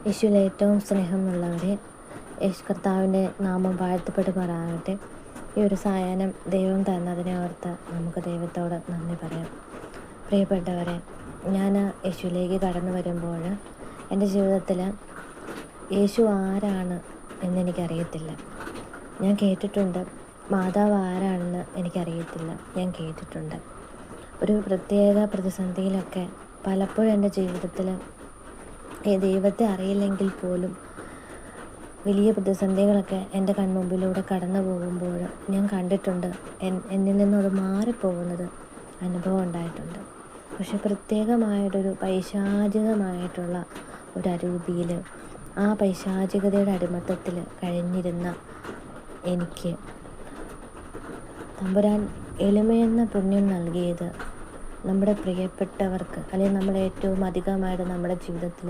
യേശുവിൽ ഏറ്റവും സ്നേഹമുള്ളവരെ, യേശു കർത്താവിൻ്റെ നാമം വാഴ്ത്തപ്പെടുമാറാകട്ടെ. ഈ ഒരു സായാഹ്നം ദൈവം തന്നതിനെ ഓർത്ത് നമുക്ക് ദൈവത്തോട് നന്ദി പറയാം. പ്രിയപ്പെട്ടവരെ, ഞാൻ യേശുവിലേക്ക് കടന്നു വരുമ്പോൾ എൻ്റെ ജീവിതത്തിൽ യേശു ആരാണ് എന്നെനിക്കറിയത്തില്ല. ഞാൻ കേട്ടിട്ടുണ്ട്. മാതാവ് ആരാണെന്ന് എനിക്കറിയത്തില്ല, ഞാൻ കേട്ടിട്ടുണ്ട്. ഒരു പ്രത്യേക പ്രതിസന്ധിയിലൊക്കെ പലപ്പോഴും എൻ്റെ ജീവിതത്തിൽ ദൈവത്തെ അറിയില്ലെങ്കിൽ പോലും വലിയ പ്രതിസന്ധികളൊക്കെ എൻ്റെ കൺമുമ്പിലൂടെ കടന്നു പോകുമ്പോൾ ഞാൻ കണ്ടിട്ടുണ്ട്. എന്നിൽ നിന്നത് മാറിപ്പോകുന്നത് അനുഭവം ഉണ്ടായിട്ടുണ്ട്. പക്ഷെ പ്രത്യേകമായിട്ടൊരു പൈശാചികമായിട്ടുള്ള ഒരു അരൂപിയിൽ, ആ പൈശാചികതയുടെ അടിമത്തത്തിൽ കഴിഞ്ഞിരുന്ന എനിക്ക് തമ്പുരാൻ എളിമയെന്ന പുണ്യം നൽകിയത് നമ്മുടെ പ്രിയപ്പെട്ടവർക്ക്, അല്ലെങ്കിൽ നമ്മൾ ഏറ്റവും അധികമായിട്ട് നമ്മുടെ ജീവിതത്തിൽ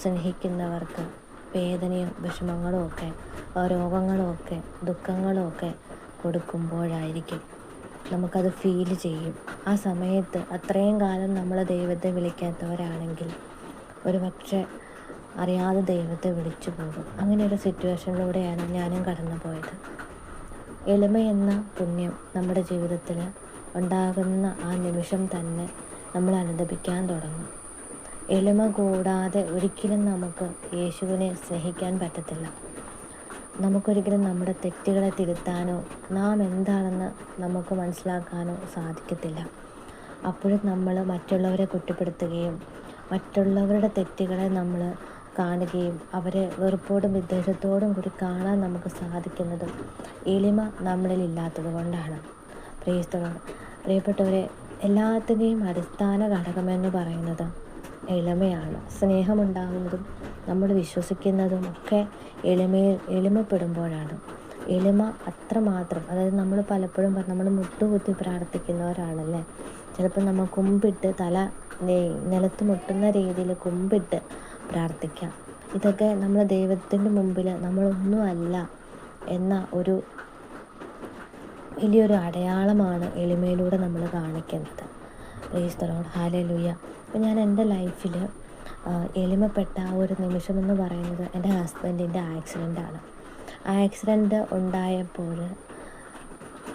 സ്നേഹിക്കുന്നവർക്ക് വേദനയും വിഷമങ്ങളും ഒക്കെ, രോഗങ്ങളും ഒക്കെ, ദുഃഖങ്ങളും ഒക്കെ കൊടുക്കുമ്പോഴായിരിക്കും. നമുക്കത് ഫീൽ ചെയ്യും. ആ സമയത്ത് അത്രയും കാലം നമ്മൾ ദൈവത്തെ വിളിക്കാത്തവരാണെങ്കിൽ ഒരു പക്ഷേ അറിയാതെ ദൈവത്തെ വിളിച്ചു പോകും. അങ്ങനെ ഒരു സിറ്റുവേഷനിലൂടെയാണ് ഞാനും കടന്നു പോയത്. എളിമ എന്ന പുണ്യം നമ്മുടെ ജീവിതത്തിൽ ഉണ്ടാകുന്ന ആ നിമിഷം തന്നെ നമ്മൾ അനുദപിക്കാൻ തുടങ്ങും. എളിമ കൂടാതെ ഒരിക്കലും നമുക്ക് യേശുവിനെ സ്നേഹിക്കാൻ പറ്റത്തില്ല. നമുക്കൊരിക്കലും നമ്മുടെ തെറ്റുകളെ തിരുത്താനോ നാം എന്താണെന്ന് നമുക്ക് മനസ്സിലാക്കാനോ സാധിക്കത്തില്ല. അപ്പോഴും നമ്മൾ മറ്റുള്ളവരെ കുറ്റപ്പെടുത്തുകയും മറ്റുള്ളവരുടെ തെറ്റുകളെ നമ്മൾ കാണുകയും അവരെ വെറുപ്പോടും വിദ്വേഷത്തോടും കൂടി കാണാൻ നമുക്ക് സാധിക്കുന്നതും എളിമ നമ്മളിൽ ഇല്ലാത്തത് കൊണ്ടാണ്. പ്രിയപ്പെട്ടവരെ, എല്ലാത്തിൻ്റെയും അടിസ്ഥാന ഘടകമെന്ന് പറയുന്നത് എളിമയാണ്. സ്നേഹമുണ്ടാകുന്നതും നമ്മൾ വിശ്വസിക്കുന്നതും ഒക്കെ എളിമപ്പെടുമ്പോഴാണ്. എളിമ അത്രമാത്രം, അതായത് നമ്മൾ പലപ്പോഴും നമ്മൾ മുട്ടുകുത്തി പ്രാർത്ഥിക്കുന്നവരാണല്ലേ. ചിലപ്പോൾ നമ്മൾ കുമ്പിട്ട് തല നിലത്ത് മുട്ടുന്ന രീതിയിൽ കുമ്പിട്ട് പ്രാർത്ഥിക്കാം. ഇതൊക്കെ നമ്മൾ ദൈവത്തിൻ്റെ മുമ്പിൽ നമ്മളൊന്നുമല്ല എന്ന ഒരു വലിയൊരു അടയാളമാണ് എളിമയിലൂടെ നമ്മൾ കാണിക്കുന്നത്. Praise the Lord, hallelujah. അപ്പോൾ ഞാൻ എൻ്റെ ലൈഫിൽ എളിമപ്പെട്ട ആ ഒരു നിമിഷമെന്ന് പറയുന്നത് എൻ്റെ ഹസ്ബൻഡിൻ്റെ ആക്സിഡൻ്റാണ്. ആ ആക്സിഡൻറ്റ് ഉണ്ടായപ്പോൾ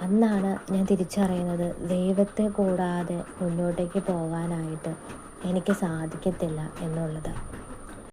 അന്നാണ് ഞാൻ തിരിച്ചറിയുന്നത്, ദൈവത്തെ കൂടാതെ മുന്നോട്ടേക്ക് പോകാനായിട്ട് എനിക്ക് സാധിക്കത്തില്ല എന്നുള്ളത്.